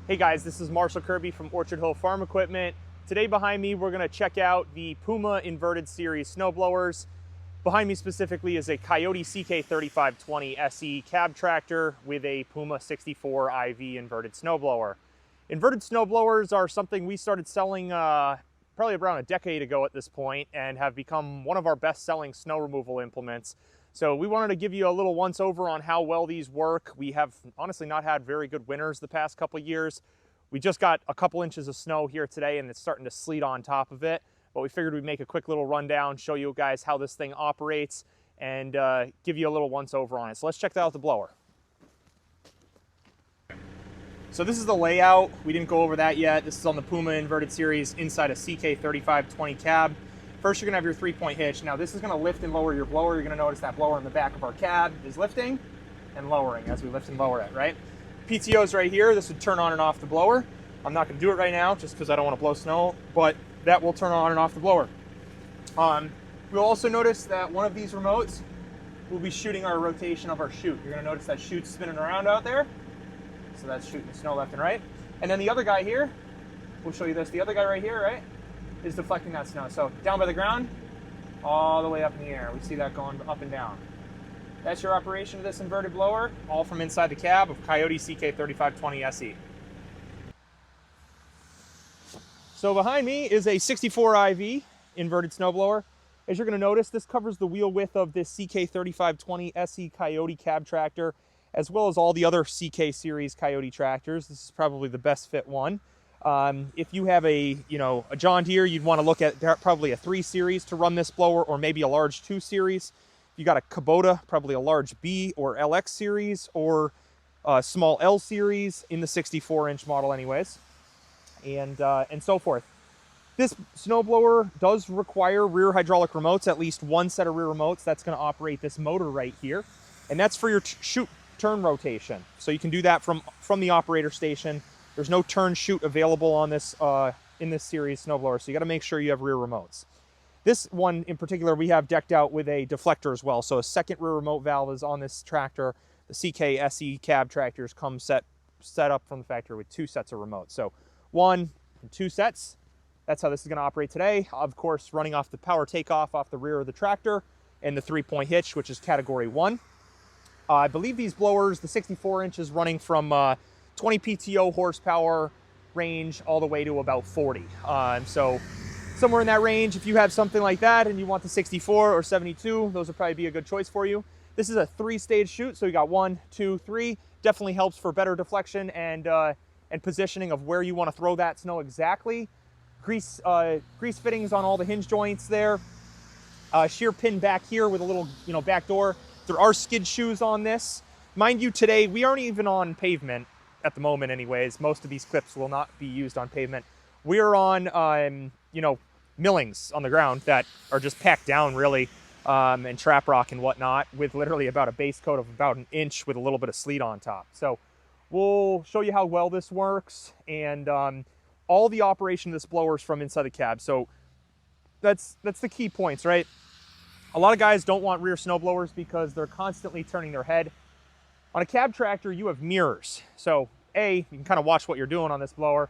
Hey guys, this is Marshall Kirby from Orchard Hill Farm Equipment. Today behind me, we're gonna check out the Puma Inverted Series snowblowers. Behind me specifically is a Coyote CK3520 SE cab tractor with a Puma 64 IV inverted snowblower. Inverted snowblowers are something we started selling probably around a decade ago at this point and have become one of our best-selling snow removal implements. So we wanted to give you a little once-over on how well these work. We have honestly not had very good winters the past couple years. We just got a couple inches of snow here today and it's starting to sleet on top of it. But we figured we'd make a quick little rundown, show you guys how this thing operates, and give you a little once-over on it. So let's check out the blower. So this is the layout. We didn't go over that yet. This is on the Puma Inverted Series inside a CK3520 cab. First, you're gonna have your 3-point hitch. Now this is gonna lift and lower your blower. You're gonna notice that blower in the back of our cab is lifting and lowering as we lift and lower it, right? PTO's right here. This would turn on and off the blower. I'm not gonna do it right now just because I don't wanna blow snow, but that will turn on and off the blower. You'll also notice that one of these remotes will be shooting our rotation of our chute. You're gonna notice that chute's spinning around out there. So that's shooting snow left and right. And then the other guy here, we'll show you this. The other guy right here, right, is deflecting that snow. So down by the ground, all the way up in the air. We see that going up and down. That's your operation of this inverted blower, all from inside the cab of Coyote CK3520 SE. So behind me is a 64 IV inverted snowblower. As you're gonna notice, this covers the wheel width of this CK3520 SE Coyote cab tractor, as well as all the other CK series Coyote tractors. This is probably the best fit one. If you have a John Deere, you'd want to look at probably a 3 series to run this blower, or maybe a large 2 series. If you got a Kubota, probably a large B or LX series, or a small L series in the 64-inch model anyways, and so forth. This snowblower does require rear hydraulic remotes, at least one set of rear remotes. That's going to operate this motor right here, and that's for your chute turn rotation. So you can do that from the operator station. There's no turn chute available on this in this series snowblower, so you got to make sure you have rear remotes. This one in particular we have decked out with a deflector as well. So a second rear remote valve is on this tractor. The CK SE cab tractors come set up from the factory with 2 sets of remotes. So 1 and 2 sets. That's how this is going to operate today. Of course, running off the power takeoff off the rear of the tractor and the 3-point hitch, which is category 1. I believe these blowers, the 64-inch is running from 20 PTO horsepower range all the way to about 40. So somewhere in that range, if you have something like that and you want the 64 or 72, those would probably be a good choice for you. This is a 3-stage chute, so you got 1, 2, 3. Definitely helps for better deflection and positioning of where you want to throw that snow exactly. Grease fittings on all the hinge joints there. Shear pin back here with a little back door. There are skid shoes on this. Mind you, today we aren't even on pavement at the moment anyways. Most of these clips will not be used on pavement. We're on, millings on the ground that are just packed down really, and trap rock and whatnot, with literally about a base coat of about 1 inch with a little bit of sleet on top. So we'll show you how well this works, and all the operation of this blower is from inside the cab. So that's the key points, right? A lot of guys don't want rear snowblowers because they're constantly turning their head. On a cab tractor, you have mirrors. So you can kind of watch what you're doing on this blower.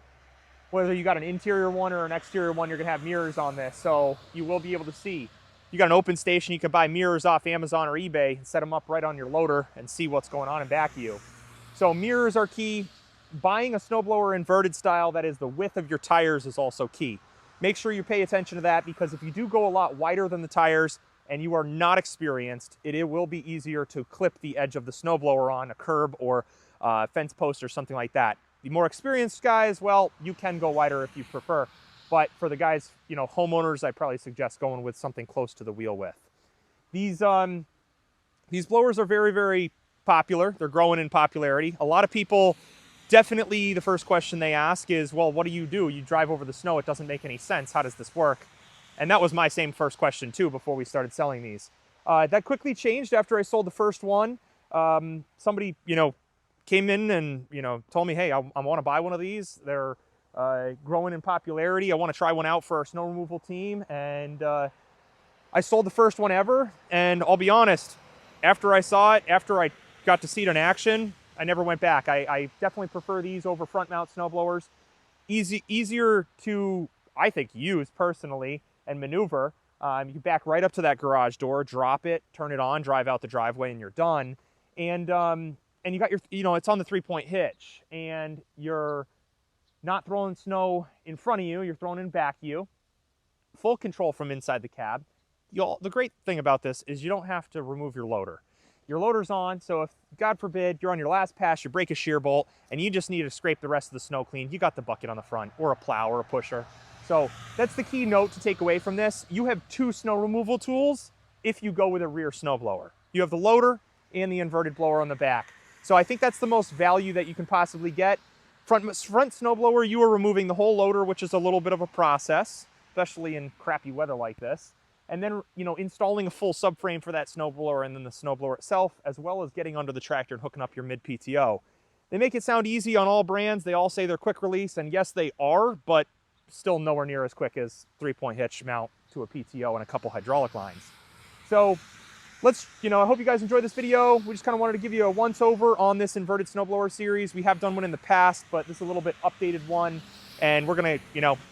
Whether you got an interior one or an exterior one, you're gonna have mirrors on this. So you will be able to see. You got an open station, you can buy mirrors off Amazon or eBay and set them up right on your loader and see what's going on in back of you. So mirrors are key. Buying a snowblower inverted style that is the width of your tires is also key. Make sure you pay attention to that, because if you do go a lot wider than the tires, and you are not experienced, it will be easier to clip the edge of the snowblower on a curb or fence post or something like that. The more experienced guys, well, you can go wider if you prefer. But for the guys, homeowners, I probably suggest going with something close to the wheel width. These blowers are very, very popular. They're growing in popularity. A lot of people, definitely the first question they ask is, well, what do? You drive over the snow. It doesn't make any sense. How does this work? And that was my same first question too before we started selling these. That quickly changed after I sold the first one. Somebody, came in and, told me, hey, I want to buy one of these. They're growing in popularity. I want to try one out for our snow removal team. And I sold the first one ever. And I'll be honest, after I saw it, after I got to see it in action, I never went back. I definitely prefer these over front mount snowblowers. Easier to, I think, use personally and maneuver. You can back right up to that garage door, drop it, turn it on, drive out the driveway, and you're done. And you got your, it's on the 3-point hitch, and you're not throwing snow in front of you, you're throwing in back of you. Full control from inside the cab. The great thing about this is you don't have to remove your loader. Your loader's on, so if, God forbid, you're on your last pass, you break a shear bolt, and you just need to scrape the rest of the snow clean, you got the bucket on the front, or a plow, or a pusher. So that's the key note to take away from this. You have 2 snow removal tools if you go with a rear snowblower. You have the loader and the inverted blower on the back. So I think that's the most value that you can possibly get. Front snowblower, you are removing the whole loader, which is a little bit of a process, especially in crappy weather like this. And then, installing a full subframe for that snowblower and then the snowblower itself, as well as getting under the tractor and hooking up your mid-PTO. They make it sound easy on all brands. They all say they're quick release, and yes, they are, but still nowhere near as quick as 3-point hitch mount to a PTO and a couple hydraulic lines. So let's, I hope you guys enjoyed this video. We just kind of wanted to give you a once-over on this inverted snowblower series. We have done one in the past, but this is a little bit updated one. And we're gonna,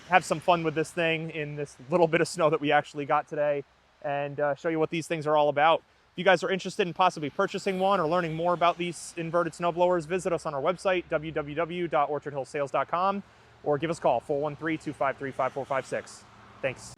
have some fun with this thing in this little bit of snow that we actually got today, and show you what these things are all about. If you guys are interested in possibly purchasing one or learning more about these inverted snowblowers, visit us on our website, www.orchardhillsales.com, or give us a call, 413-253-5456. Thanks.